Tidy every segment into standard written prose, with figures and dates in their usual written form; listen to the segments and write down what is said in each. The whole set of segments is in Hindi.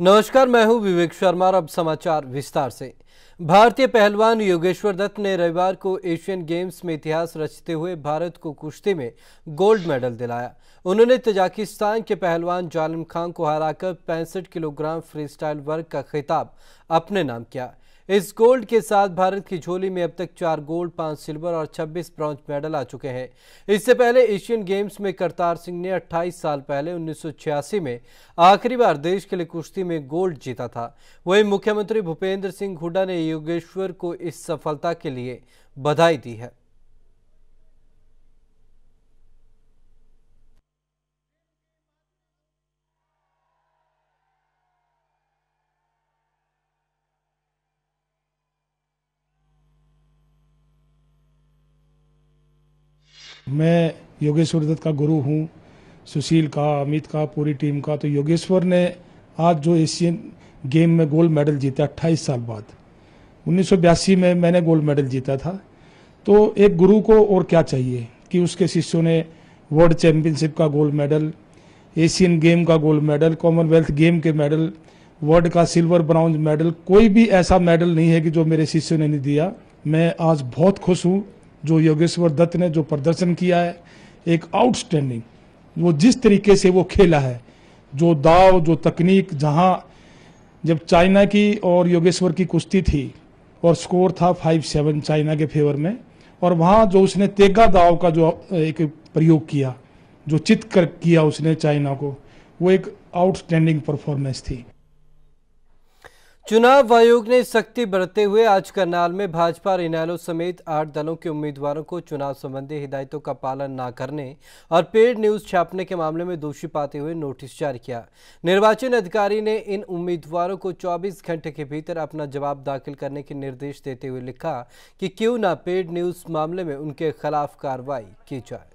नमस्कार, मैं हूं विवेक शर्मा और अब समाचार विस्तार से। भारतीय पहलवान योगेश्वर दत्त ने रविवार को एशियन गेम्स में इतिहास रचते हुए भारत को कुश्ती में गोल्ड मेडल दिलाया। उन्होंने तजाकिस्तान के पहलवान जालिम खान को हराकर 65 किलोग्राम फ्रीस्टाइल वर्ग का खिताब अपने नाम किया। इस गोल्ड के साथ भारत की झोली में अब तक 4 गोल्ड, 5 सिल्वर और 26 ब्रॉन्ज मेडल आ चुके हैं। इससे पहले एशियन गेम्स में करतार सिंह ने 28 साल पहले 1986 में आखिरी बार देश के लिए कुश्ती में गोल्ड जीता था। वहीं मुख्यमंत्री भूपेंद्र सिंह हुड्डा ने योगेश्वर को इस सफलता के लिए बधाई दी है। मैं योगेश्वर दत्त का गुरु हूँ, सुशील का, अमित का, पूरी टीम का। तो योगेश्वर ने आज जो एशियन गेम में गोल्ड मेडल जीता 28 साल बाद, 1982 में मैंने गोल्ड मेडल जीता था। तो एक गुरु को और क्या चाहिए कि उसके शिष्यों ने वर्ल्ड चैंपियनशिप का गोल्ड मेडल, एशियन गेम का गोल्ड मेडल, कॉमनवेल्थ गेम के मेडल, वर्ल्ड का सिल्वर ब्रॉन्ज मेडल, कोई भी ऐसा मेडल नहीं है कि जो मेरे शिष्यों ने नहीं दिया। मैं आज बहुत खुश हूँ जो योगेश्वर दत्त ने जो प्रदर्शन किया है, एक आउटस्टैंडिंग, वो जिस तरीके से वो खेला है, जो दाव, जो तकनीक, जहां जब चाइना की और योगेश्वर की कुश्ती थी और स्कोर था 5-7 चाइना के फेवर में, और वहां जो उसने तेगा दाव का जो एक प्रयोग किया, जो चित कर किया उसने चाइना को, वो एक आउटस्टैंडिंग परफॉर्मेंस थी। चुनाव आयोग ने सख्ती बरतते हुए आज करनाल में भाजपा और इनेलो समेत 8 दलों के उम्मीदवारों को चुनाव संबंधी हिदायतों का पालन न करने और पेड न्यूज छापने के मामले में दोषी पाते हुए नोटिस जारी किया। निर्वाचन अधिकारी ने इन उम्मीदवारों को 24 घंटे के भीतर अपना जवाब दाखिल करने के निर्देश देते हुए लिखा कि क्यों न पेड न्यूज मामले में उनके खिलाफ कार्रवाई की जाए।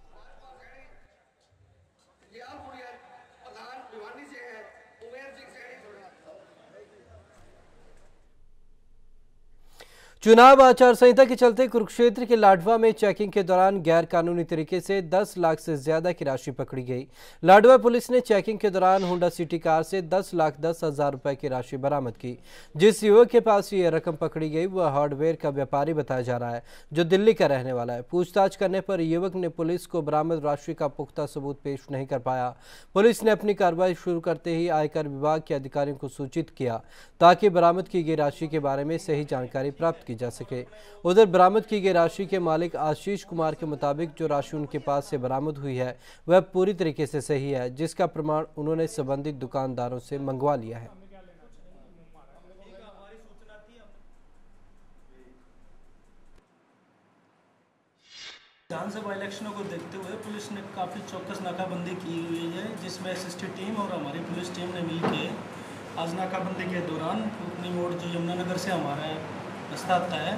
चुनाव आचार संहिता के चलते कुरुक्षेत्र के लाडवा में चेकिंग के दौरान गैर कानूनी तरीके से 10 लाख से ज्यादा की राशि पकड़ी गई। लाडवा पुलिस ने चेकिंग के दौरान होंडा सिटी कार से 10,10,000 रुपए की राशि बरामद की। जिस युवक के पास ये रकम पकड़ी गई वह हार्डवेयर का व्यापारी बताया जा रहा है, जो दिल्ली का रहने वाला है। पूछताछ करने पर युवक ने पुलिस को बरामद राशि का पुख्ता सबूत पेश नहीं कर पाया। पुलिस ने अपनी कार्रवाई शुरू करते ही आयकर विभाग के अधिकारियों को सूचित किया ताकि बरामद की गई राशि के बारे में सही जानकारी प्राप्त की जा सके। उधर बरामद की गई राशि के मालिक आशीष कुमार के मुताबिक जो राशि उनके पास से बरामद हुई है वह पूरी तरीके से सही है, जिसका प्रमाण उन्होंने संबंधित दुकानदारों से मंगवा लिया है। विधानसभा इलेक्शनों को देखते हुए पुलिस ने काफ़ी चौकस नाकाबंदी की हुई है, जिसमें एसएसटी टीम और हमारी पुलिस टीम ने मिलकर आज नाकाबंदी के दौरान पुतनी मोड़ जो यमुनानगर से हमारा रास्ता आता है,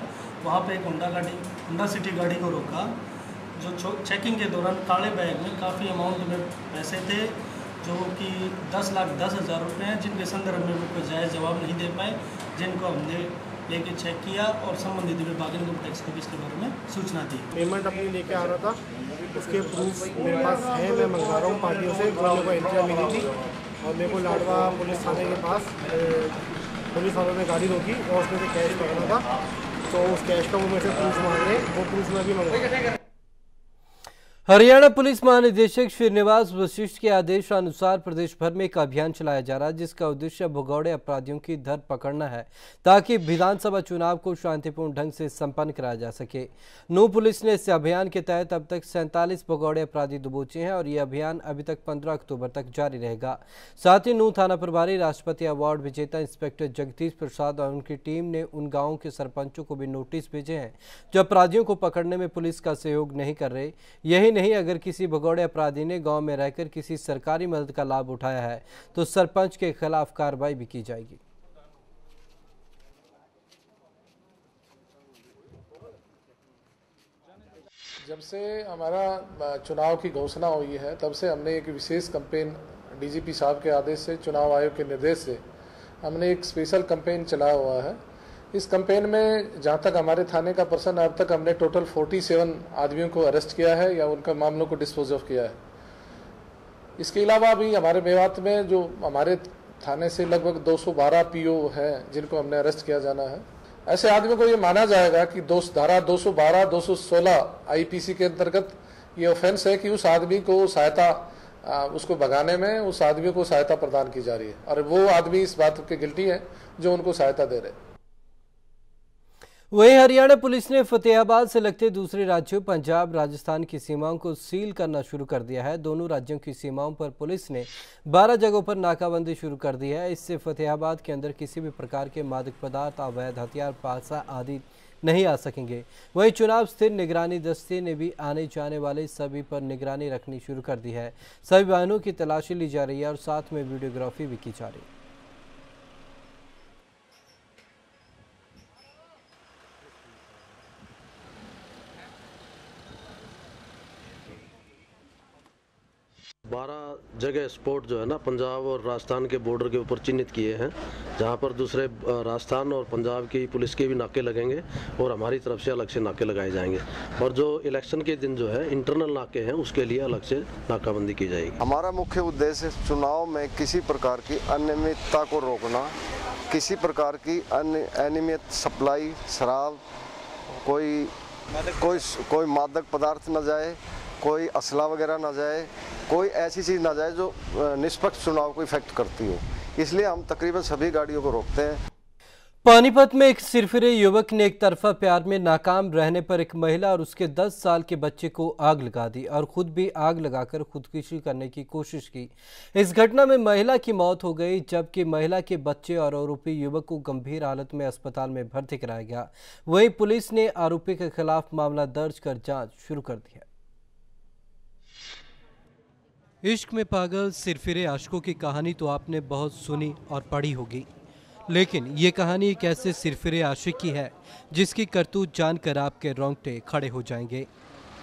वहाँ पे एक होंडा सिटी गाड़ी को रोका। जो चेकिंग के दौरान काले बैग में काफ़ी अमाउंट में पैसे थे, जो कि 10,10,000 रुपये हैं, जिनके संदर्भ में वो कोई जायज़ जवाब नहीं दे पाए, जिनको हमने लेके चेक किया और संबंधित विभाग इनकम टैक्स को भी इसके बारे में सूचना दी। पेमेंट अपनी लेके आ रहा था, उसके प्रूफ मेरे पास है, मैं मंगवा रहा हूँ पार्टियों से। मेरे को एंट्री मिली थी और मेरे को लाडवा पुलिस थाने के पास पुलिस वालों ने गाड़ी रोकी और उसमें से कैश पकड़ा था, तो उस कैश का वो मेरे से प्रूफ मांग रहे हैं, वो प्रूफ मैं भी मंगवा। हरियाणा पुलिस महानिदेशक श्रीनिवास वशिष्ठ के आदेशानुसार प्रदेश भर में एक अभियान चलाया जा रहा है, जिसका उद्देश्य भगौड़े अपराधियों की धर पकड़ना है ताकि विधानसभा चुनाव को शांतिपूर्ण ढंग से संपन्न कराया जा सके। नूंह पुलिस ने इस अभियान के तहत अब तक 47 भगौड़े अपराधी दबोचे हैं और ये अभियान अभी तक 15 अक्टूबर तक जारी रहेगा। साथ ही नूंह थाना प्रभारी, राष्ट्रपति अवार्ड विजेता इंस्पेक्टर जगदीश प्रसाद और उनकी टीम ने उन गाँवों के सरपंचों को भी नोटिस भेजे हैं जो अपराधियों को पकड़ने में पुलिस का सहयोग नहीं कर रहे। यही नहीं, अगर किसी भगौड़े अपराधी ने गांव में रहकर किसी सरकारी मदद का लाभ उठाया है तो सरपंच के खिलाफ कार्रवाई भी की जाएगी। जब से हमारा चुनाव की घोषणा हुई है तब से हमने एक विशेष कैंपेन डीजीपी साहब के आदेश से, चुनाव आयोग के निर्देश से हमने एक स्पेशल कैंपेन चलाया हुआ है। इस कैंपेन में जहां तक हमारे थाने का पर्सन, अब तक हमने टोटल 47 आदमियों को अरेस्ट किया है या उनका मामलों को डिस्पोज ऑफ किया है। इसके अलावा भी हमारे मेवात में जो हमारे थाने से लगभग 212 पीओ हैं जिनको हमने अरेस्ट किया जाना है। ऐसे आदमी को ये माना जाएगा कि धारा 212, 216 आईपीसी के अंतर्गत ये ऑफेंस है कि उस आदमी को सहायता, उसको भगाने में उस आदमी को सहायता प्रदान की जा रही है और वो आदमी इस बात के गिल्टी है जो उनको सहायता दे रहे हैं। वहीं हरियाणा पुलिस ने फतेहाबाद से लगते दूसरे राज्यों पंजाब राजस्थान की सीमाओं को सील करना शुरू कर दिया है। दोनों राज्यों की सीमाओं पर पुलिस ने 12 जगहों पर नाकाबंदी शुरू कर दी है। इससे फतेहाबाद के अंदर किसी भी प्रकार के मादक पदार्थ, अवैध हथियार, पासा आदि नहीं आ सकेंगे। वहीं चुनाव स्थिर निगरानी दस्ते ने भी आने जाने वाले सभी पर निगरानी रखनी शुरू कर दी है। सभी वाहनों की तलाशी ली जा रही है और साथ में वीडियोग्राफी भी की जा रही है। बारह जगह स्पॉट जो है ना पंजाब और राजस्थान के बॉर्डर के ऊपर चिन्हित किए हैं, जहां पर दूसरे राजस्थान और पंजाब की पुलिस के भी नाके लगेंगे और हमारी तरफ से अलग से नाके लगाए जाएंगे। और जो इलेक्शन के दिन जो है इंटरनल नाके हैं उसके लिए अलग से नाकाबंदी की जाएगी। हमारा मुख्य उद्देश्य चुनाव में किसी प्रकार की अनियमितता को रोकना, किसी प्रकार की अनियमित सप्लाई, शराब, कोई मादक पदार्थ न जाए, कोई असला वगैरह ना जाए, कोई ऐसी चीज़ ना जाए जो निष्पक्ष चुनाव को इफेक्ट करती हो। इसलिए हम तकरीबन सभी गाड़ियों को रोकते हैं। पानीपत में एक सिरफिरे युवक ने एक तरफा प्यार में नाकाम रहने पर एक महिला और उसके 10 साल के बच्चे को आग लगा दी और खुद भी आग लगाकर खुदकुशी करने की कोशिश की। इस घटना में महिला की मौत हो गई, जबकि महिला के बच्चे और आरोपी युवक को गंभीर हालत में अस्पताल में भर्ती कराया गया। वहीं पुलिस ने आरोपी के खिलाफ मामला दर्ज कर जांच शुरू कर दी है। इश्क में पागल सिरफिरे आशिकों की कहानी तो आपने बहुत सुनी और पढ़ी होगी, लेकिन ये कहानी एक ऐसे सिरफिरे आशिक की है जिसकी करतूत जानकर आपके रोंगटे खड़े हो जाएंगे।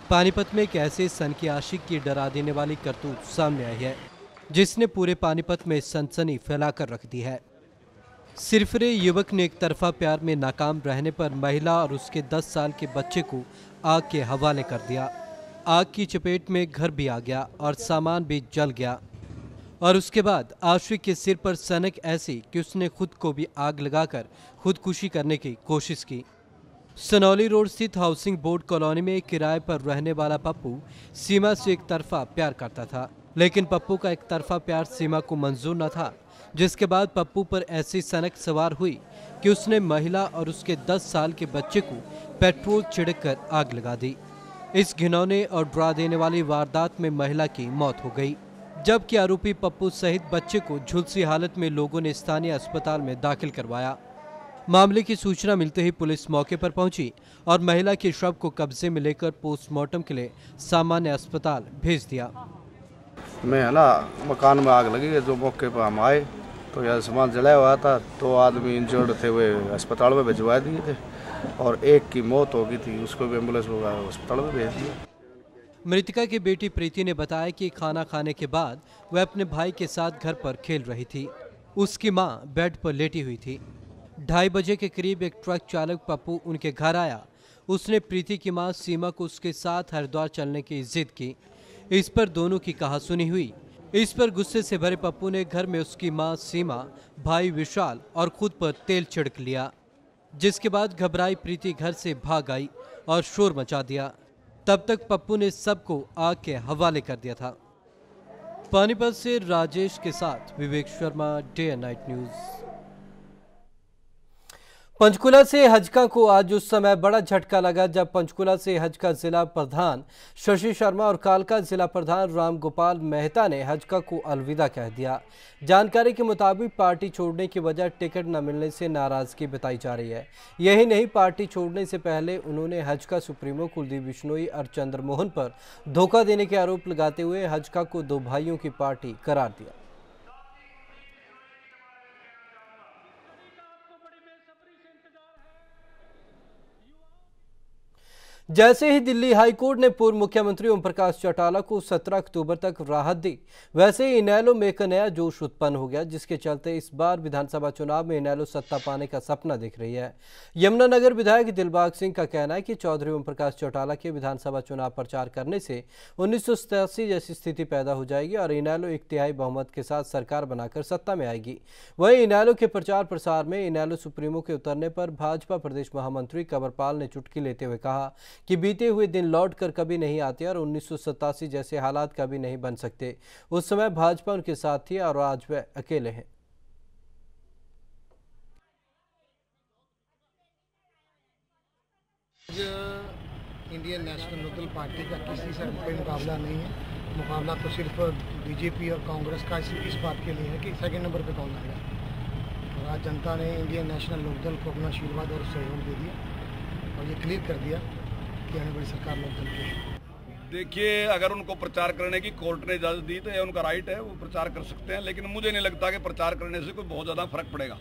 पानीपत में एक ऐसे सनकी आशिक की डरा देने वाली करतूत सामने आई है जिसने पूरे पानीपत में सनसनी फैलाकर रख दी है। सिरफिरे युवक ने एक तरफा प्यार में नाकाम रहने पर महिला और उसके 10 साल के बच्चे को आग के हवाले कर दिया। आग की चपेट में घर भी आ गया और सामान भी जल गया और उसके बाद आशिक के सिर पर सनक ऐसी कि उसने खुद को भी आग लगाकर खुदकुशी करने की कोशिश की। सनौली रोड स्थित हाउसिंग बोर्ड कॉलोनी में किराए पर रहने वाला पप्पू सीमा से एक तरफा प्यार करता था, लेकिन पप्पू का एक तरफा प्यार सीमा को मंजूर न था, जिसके बाद पप्पू पर ऐसी सनक सवार हुई कि उसने महिला और उसके 10 साल के बच्चे को पेट्रोल छिड़ककर आग लगा दी। इस घिनौने और डरा देने वाली वारदात में महिला की मौत हो गई, जबकि आरोपी पप्पू सहित बच्चे को झुलसी हालत में लोगों ने स्थानीय अस्पताल में दाखिल करवाया। मामले की सूचना मिलते ही पुलिस मौके पर पहुंची और महिला के शव को कब्जे में लेकर पोस्टमार्टम के लिए सामान्य अस्पताल भेज दिया। मैं है ना मकान में आग लगी है, जो मौके पर हम आए तो यह सामान जलाया हुआ था। 2 आदमी इंजर्ड थे, वे अस्पताल में भिजवा दिए थे और एक की मौत हो गई थी, उसको भी एम्बुलेंस में अस्पताल में भेज दिया। मृतका की बेटी प्रीति ने बताया कि खाना खाने के बाद वह अपने भाई के साथ घर पर खेल रही थी। उसकी मां बेड पर लेटी हुई थी। 2:30 बजे के करीब एक ट्रक चालक पप्पू उनके घर आया। उसने प्रीति की मां सीमा को उसके साथ हरिद्वार चलने की जिद की। इस पर दोनों की कहासुनी हुई। इस पर गुस्से से भरे पप्पू ने घर में उसकी मां सीमा, भाई विशाल और खुद पर तेल छिड़क लिया, जिसके बाद घबराई प्रीति घर से भाग आई और शोर मचा दिया। तब तक पप्पू ने सबको आग के हवाले कर दिया था। पानीपत से राजेश के साथ Vivek Sharma, day and night news. Panchkula से हजका को आज उस समय बड़ा झटका लगा जब पंचकुला से हजका जिला प्रधान शशि शर्मा और कालका जिला प्रधान राम गोपाल मेहता ने हजका को अलविदा कह दिया। जानकारी के मुताबिक पार्टी छोड़ने की वजह टिकट न मिलने से नाराजगी बताई जा रही है। यही नहीं, पार्टी छोड़ने से पहले उन्होंने हजका सुप्रीमो कुलदीप बिश्नोई और चंद्रमोहन पर धोखा देने के आरोप लगाते हुए हजका को 2 भाइयों की पार्टी करार दिया। जैसे ही दिल्ली हाईकोर्ट ने पूर्व मुख्यमंत्री ओम प्रकाश चौटाला को 17 अक्टूबर तक राहत दी, वैसे ही इनेलो में एक नया जोश उत्पन्न हो गया, जिसके चलते इस बार विधानसभा चुनाव में इनेलो सत्ता पाने का सपना देख रही है। यमुनानगर विधायक दिलबाग सिंह का कहना है कि चौधरी ओम प्रकाश चौटाला के विधानसभा चुनाव प्रचार करने से 1987 जैसी स्थिति पैदा हो जाएगी और इनेलो 1/3 बहुमत के साथ सरकार बनाकर सत्ता में आएगी। वहीं इनेलो के प्रचार प्रसार में इनेलो सुप्रीमो के उतरने पर भाजपा प्रदेश महामंत्री कंवरपाल ने चुटकी लेते हुए कहा कि बीते हुए दिन लौट कर कभी नहीं आते और 1987 जैसे हालात कभी नहीं बन सकते। उस समय भाजपा उनके साथ थी और आज वे अकेले हैं। इंडियन नेशनल लोकदल पार्टी का किसी से कोई मुकाबला नहीं है। मुकाबला तो सिर्फ बीजेपी और कांग्रेस का इस बात के लिए है कि सेकंड नंबर पे कौन आएगा। और आज जनता ने इंडियन नेशनल लोकदल को अपना आशीर्वाद और सहयोग दे दिया और ये क्लियर कर दिया कि आने वाली सरकार लोकदल की है। देखिए, अगर उनको प्रचार करने की कोर्ट ने इजाज़त दी तो ये उनका राइट है, वो प्रचार कर सकते हैं, लेकिन मुझे नहीं लगता कि प्रचार करने से कोई बहुत ज़्यादा फर्क पड़ेगा।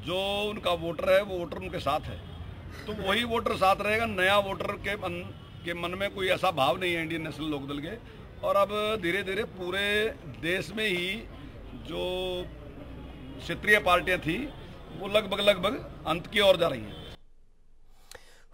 जो उनका वोटर है वो वोटर उनके साथ है, तो वही वोटर साथ रहेगा। नया वोटर के मन में कोई ऐसा भाव नहीं है इंडियन नेशनल लोकदल के। और अब धीरे धीरे पूरे देश में ही जो क्षेत्रीय पार्टियां थी वो लगभग अंत की ओर जा रही हैं।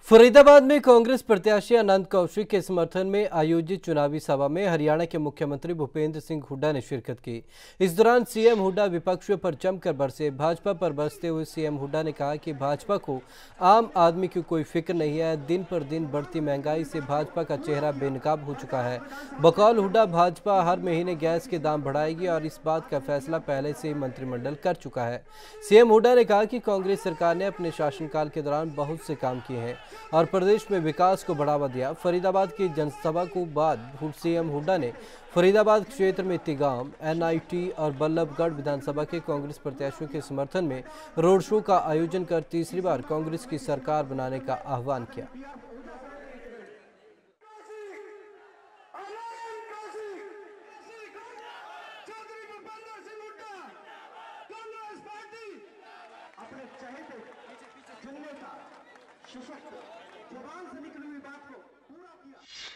फरीदाबाद में कांग्रेस प्रत्याशी अनंत कौशिक के समर्थन में आयोजित चुनावी सभा में हरियाणा के मुख्यमंत्री भूपेंद्र सिंह हुड्डा ने शिरकत की। इस दौरान सीएम हुड्डा विपक्षियों पर जमकर बरसे। भाजपा पर बरसते हुए सीएम हुड्डा ने कहा कि भाजपा को आम आदमी की कोई फिक्र नहीं है। दिन पर दिन बढ़ती महंगाई से भाजपा का चेहरा बेनकाब हो चुका है। बकौल हुड्डा, भाजपा हर महीने गैस के दाम बढ़ाएगी और इस बात का फैसला पहले से ही मंत्रिमंडल कर चुका है। सीएम हुड्डा ने कहा कि कांग्रेस सरकार ने अपने शासनकाल के दौरान बहुत से काम किए हैं और प्रदेश में विकास को बढ़ावा दिया। फरीदाबाद की जनसभा को बाद सीएम हुड्डा ने फरीदाबाद क्षेत्र में तिगाम, एनआईटी और बल्लभगढ़ विधानसभा के कांग्रेस प्रत्याशियों के समर्थन में रोड शो का आयोजन कर तीसरी बार कांग्रेस की सरकार बनाने का आह्वान किया।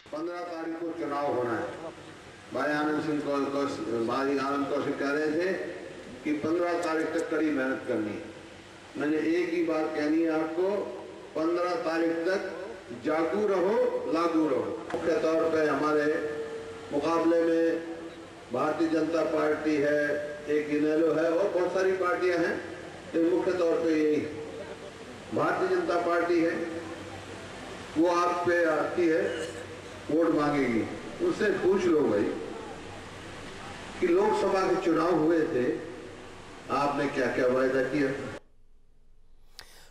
पंद्रह तारीख को चुनाव होना है। भाई आनंद कौशिक कह रहे थे कि 15 तारीख तक कड़ी मेहनत करनी है। मैंने एक ही बात कहनी है आपको, 15 तारीख तक जागू रहो, लागू रहो। मुख्य तौर पे हमारे मुकाबले में भारतीय जनता पार्टी है, एक इनेलो है और बहुत सारी पार्टियां हैं। तो मुख्य तौर पे यही भारतीय जनता पार्टी है, वो आप पे आती है, वोट मांगेगी। उससे पूछ लो भाई कि लोकसभा के चुनाव हुए थे, आपने क्या क्या वायदा किया।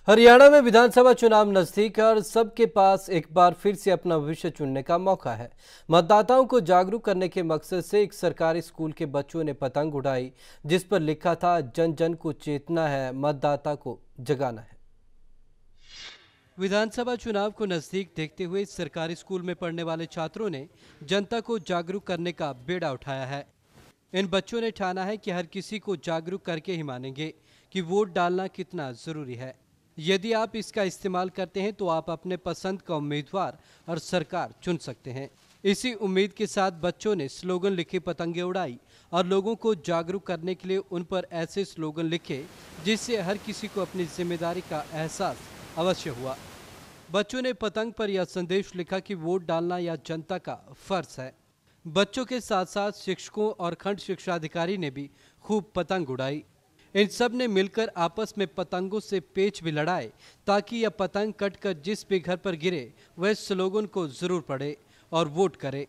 हरियाणा में विधानसभा चुनाव नजदीक है और सबके पास एक बार फिर से अपना भविष्य चुनने का मौका है। मतदाताओं को जागरूक करने के मकसद से एक सरकारी स्कूल के बच्चों ने पतंग उड़ाई, जिस पर लिखा था, जन जन को चेतना है, मतदाता को जगाना है। विधानसभा चुनाव को नजदीक देखते हुए सरकारी स्कूल में पढ़ने वाले छात्रों ने जनता को जागरूक करने का बेड़ा उठाया है। इन बच्चों ने ठाना है कि हर किसी को जागरूक करके ही मानेंगे कि वोट डालना कितना जरूरी है। यदि आप इसका इस्तेमाल करते हैं तो आप अपने पसंद का उम्मीदवार और सरकार चुन सकते हैं। इसी उम्मीद के साथ बच्चों ने स्लोगन लिखे पतंगे उड़ाई और लोगों को जागरूक करने के लिए उन पर ऐसे स्लोगन लिखे जिससे हर किसी को अपनी जिम्मेदारी का एहसास अवश्य हुआ। बच्चों ने पतंग पर यह संदेश लिखा कि वोट डालना यह जनता का फर्ज है। बच्चों के साथ साथ शिक्षकों और खंड शिक्षा अधिकारी ने भी खूब पतंग उड़ाई। इन सब ने मिलकर आपस में पतंगों से पेच भी लड़ाए ताकि यह पतंग कटकर जिस भी घर पर गिरे वह स्लोगन को जरूर पढ़े और वोट करे।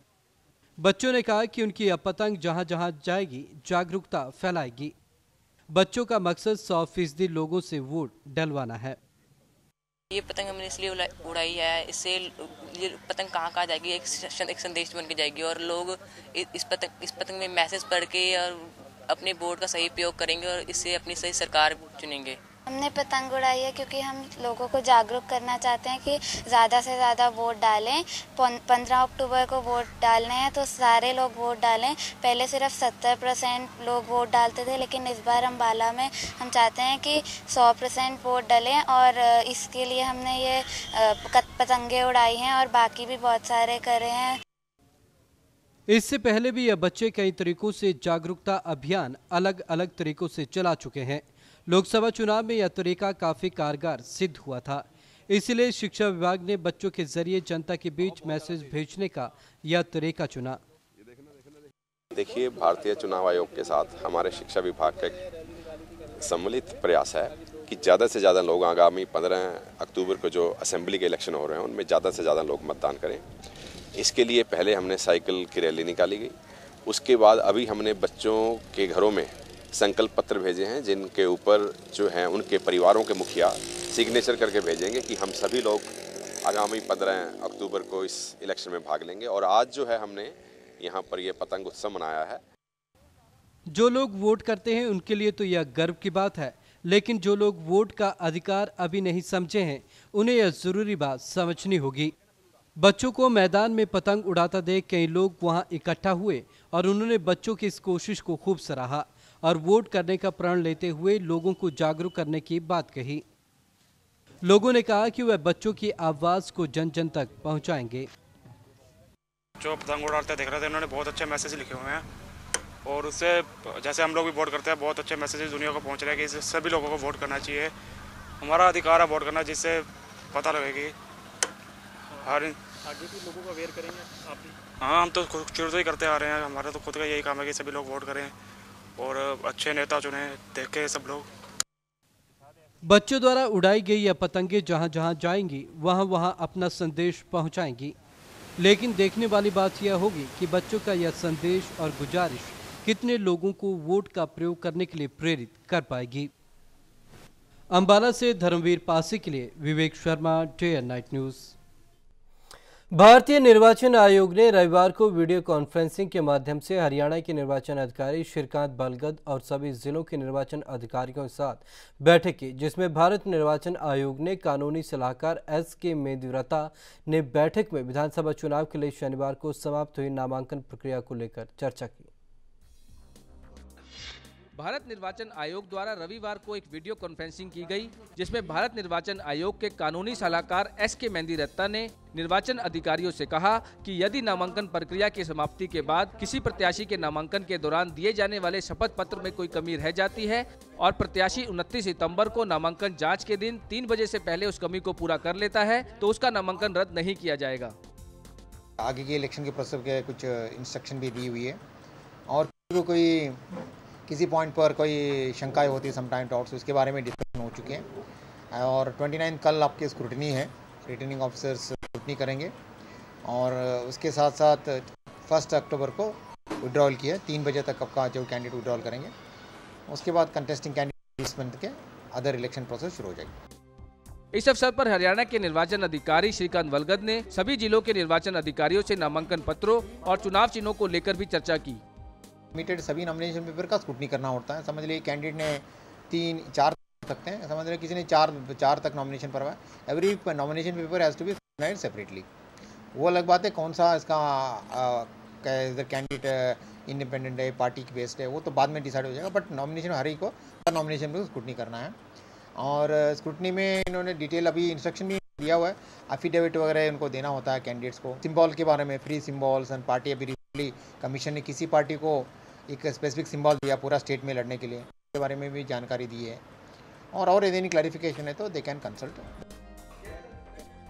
बच्चों ने कहा कि उनकी यह पतंग जहां जहां जाएगी जागरूकता फैलाएगी। बच्चों का मकसद 100% लोगों से वोट डलवाना है। ये पतंग हमने इसलिए उड़ाई है, इससे ये पतंग कहाँ कहाँ जाएगी, एक संदेश बन के जाएगी और लोग इस पतंग में मैसेज पढ़ के और अपने वोट का सही प्रयोग करेंगे और इससे अपनी सही सरकार चुनेंगे। हमने पतंग उड़ाई है क्योंकि हम लोगों को जागरूक करना चाहते हैं कि ज़्यादा से ज़्यादा वोट डालें। 15 अक्टूबर को वोट डालने हैं तो सारे लोग वोट डालें। पहले सिर्फ 70% लोग वोट डालते थे, लेकिन इस बार अम्बाला में हम चाहते हैं कि 100% वोट डालें और इसके लिए हमने ये पतंगे उड़ाई हैं और बाकी भी बहुत सारे करे हैं। इससे पहले भी यह बच्चे कई तरीकों से जागरूकता अभियान अलग अलग तरीकों से चला चुके हैं। लोकसभा चुनाव में यह तरीका काफी कारगर सिद्ध हुआ था। इसलिए शिक्षा विभाग ने बच्चों के जरिए जनता के बीच मैसेज भेजने का यह तरीका चुना। देखिए, भारतीय चुनाव आयोग के साथ हमारे शिक्षा विभाग का एक सम्मिलित प्रयास है कि ज़्यादा से ज़्यादा लोग आगामी 15 अक्टूबर को जो असेंबली के इलेक्शन हो रहे हैं उनमें ज़्यादा से ज़्यादा लोग मतदान करें। इसके लिए पहले हमने साइकिल की रैली निकाली गई। उसके बाद अभी हमने बच्चों के घरों में संकल्प पत्र भेजे हैं, जिनके ऊपर जो हैं उनके परिवारों के मुखिया सिग्नेचर करके भेजेंगे कि हम सभी लोग आगामी 15 अक्टूबर को इस इलेक्शन में भाग लेंगे। और आज जो है हमने यहाँ पर ये पतंग उत्सव मनाया है। जो लोग वोट करते हैं उनके लिए तो यह गर्व की बात है, लेकिन जो लोग वोट का अधिकार अभी नहीं समझे हैं उन्हें यह जरूरी बात समझनी होगी। बच्चों को मैदान में पतंग उड़ाता देख कई लोग वहां इकट्ठा हुए और उन्होंने बच्चों की इस कोशिश को खूब सराहा और वोट करने का प्रण लेते हुए लोगों को जागरूक करने की बात कही। लोगों ने कहा कि वह बच्चों की आवाज को जन जन तक पहुंचाएंगे। जो पतंग उड़ाते देख रहे थे उन्होंने बहुत अच्छे मैसेज लिखे हुए हैं और उससे जैसे हम लोग भी वोट करते हैं बहुत अच्छे मैसेज दुनिया को पहुंच रहे हैं कि सभी लोगों को वोट करना चाहिए। हमारा अधिकार है वोट करना, जिससे पता लगेगी हर आगे भी लोगों को अवेयर करेंगे आप भी? हाँ, हम तो शुरू से ही करते आ रहे हैं। हमारा तो खुद का यही काम है कि सभी लोग वोट करें और अच्छे नेता चुने, देखें सब लोग। बच्चों द्वारा उड़ाई गई यह पतंगे जहां जहां जाएंगी वहां वहां अपना संदेश पहुंचाएंगी। लेकिन देखने वाली बात यह होगी कि बच्चों का यह संदेश और गुजारिश कितने लोगों को वोट का प्रयोग करने के लिए प्रेरित कर पाएगी। अंबाला से धर्मवीर पासी के लिए Vivek Sharma, day and night news. भारतीय निर्वाचन आयोग ने रविवार को वीडियो कॉन्फ्रेंसिंग के माध्यम से हरियाणा के निर्वाचन अधिकारी श्रीकांत बलगद और सभी जिलों के निर्वाचन अधिकारियों के साथ बैठक की, जिसमें भारत निर्वाचन आयोग ने कानूनी सलाहकार एस.के. मेदिव्रता ने बैठक में विधानसभा चुनाव के लिए शनिवार को समाप्त हुई नामांकन प्रक्रिया को लेकर चर्चा की। भारत निर्वाचन आयोग द्वारा रविवार को एक वीडियो कॉन्फ्रेंसिंग की गई, जिसमें भारत निर्वाचन आयोग के कानूनी सलाहकार एस.के. मेदिव्रता ने निर्वाचन अधिकारियों से कहा कि यदि नामांकन प्रक्रिया की समाप्ति के बाद किसी प्रत्याशी के नामांकन के दौरान दिए जाने वाले शपथ पत्र में कोई कमी रह जाती है और प्रत्याशी 29 सितंबर को नामांकन जांच के दिन 3 बजे से पहले उस कमी को पूरा कर लेता है तो उसका नामांकन रद्द नहीं किया जाएगा। आगे के इलेक्शन के प्रोसेस के कुछ इंस्ट्रक्शन भी दी हुई है और कोई किसी पॉइंट पर कोई शंकाएं होती है समटाइम डाउट्स, उसके बारे में डिस्कशन हो चुके हैं और 29 कल आपके स्क्रूटनी है, रिटर्निंग ऑफिसर्स स्क्रूटनी करेंगे और उसके साथ साथ 1 अक्टूबर को विड्रॉल किया 3 बजे तक आपका जो कैंडिडेट विड्रॉल करेंगे, उसके बाद कंटेस्टिंग कैंडिडेट के अदर इलेक्शन प्रोसेस शुरू हो जाएगी। इस अवसर पर हरियाणा के निर्वाचन अधिकारी श्रीकांत बलगद ने सभी जिलों के निर्वाचन अधिकारियों से नामांकन पत्रों और चुनाव चिन्हों को लेकर भी चर्चा की। सबमिटेड सभी नॉमिनेशन पेपर का स्क्रूटनी करना होता है। समझ लीजिए कैंडिडेट ने 3-4 सकते हैं, समझ लीजिए किसी ने 4 तक नॉमिनेशन भरवा, every nomination paper has to be signed separately. वो अलग बात है कौन सा इसका कैंडिडेट इंडिपेंडेंट है, पार्टी की बेस्ड है, वो तो बाद में डिसाइड हो जाएगा, बट नॉमिनेशन हर एक को नॉमिनेशन पर स्क्रूटनी करना है। और स्क्रूटनी में इन्होंने डिटेल अभी इंस्ट्रक्शन भी दिया हुआ है, एफिडेविट वगैरह उनको देना होता है कैंडिडेट्स को। सिंबल के बारे में, फ्री सिंबल्स एंड पार्टी, अभी रिसेंटली कमीशन ने किसी पार्टी को एक स्पेसिफिक सिंबल दिया पूरा स्टेट में लड़ने के लिए, इसके बारे में भी जानकारी दी है और यदि एनी क्लैरिफिकेशन है तो दे कैन कंसल्ट।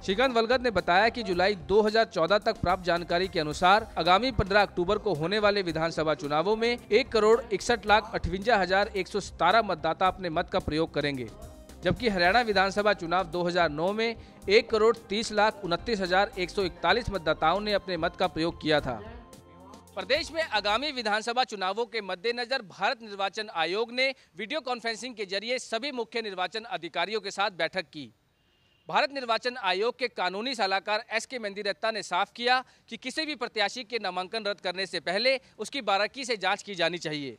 श्रीकांत बलगद ने बताया कि जुलाई 2014 तक प्राप्त जानकारी के अनुसार आगामी 15 अक्टूबर को होने वाले विधानसभा चुनावों में 1,61,58,117 मतदाता अपने मत का प्रयोग करेंगे, जबकि हरियाणा विधानसभा चुनाव 2009 में 1,30,29,141 मतदाताओं ने अपने मत का प्रयोग किया था। प्रदेश में आगामी विधानसभा चुनावों के मद्देनजर भारत निर्वाचन आयोग ने वीडियो कॉन्फ्रेंसिंग के जरिए सभी मुख्य निर्वाचन अधिकारियों के साथ बैठक की। भारत निर्वाचन आयोग के कानूनी सलाहकार एस.के. मेदिव्रता ने साफ किया कि किसी भी प्रत्याशी के नामांकन रद्द करने से पहले उसकी बारीकी से जांच की जानी चाहिए।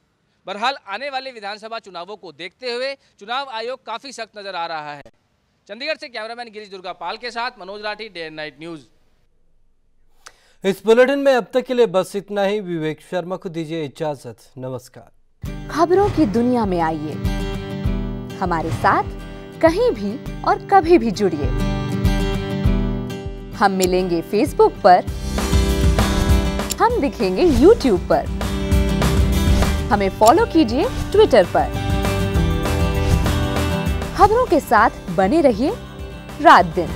बहरहाल आने वाले विधानसभा चुनावों को देखते हुए चुनाव आयोग काफी सख्त नजर आ रहा है। चंडीगढ़ से कैमरामैन गिरीश दुर्गापाल के साथ Manoj Rathi, day and night news. इस बुलेटिन में अब तक के लिए बस इतना ही। विवेक शर्मा को दीजिए इजाजत। नमस्कार। खबरों की दुनिया में आइए, हमारे साथ कहीं भी और कभी भी जुड़िए। हम मिलेंगे फेसबुक पर, हम दिखेंगे यूट्यूब पर, हमें फॉलो कीजिए ट्विटर पर। खबरों के साथ बने रहिए रात दिन।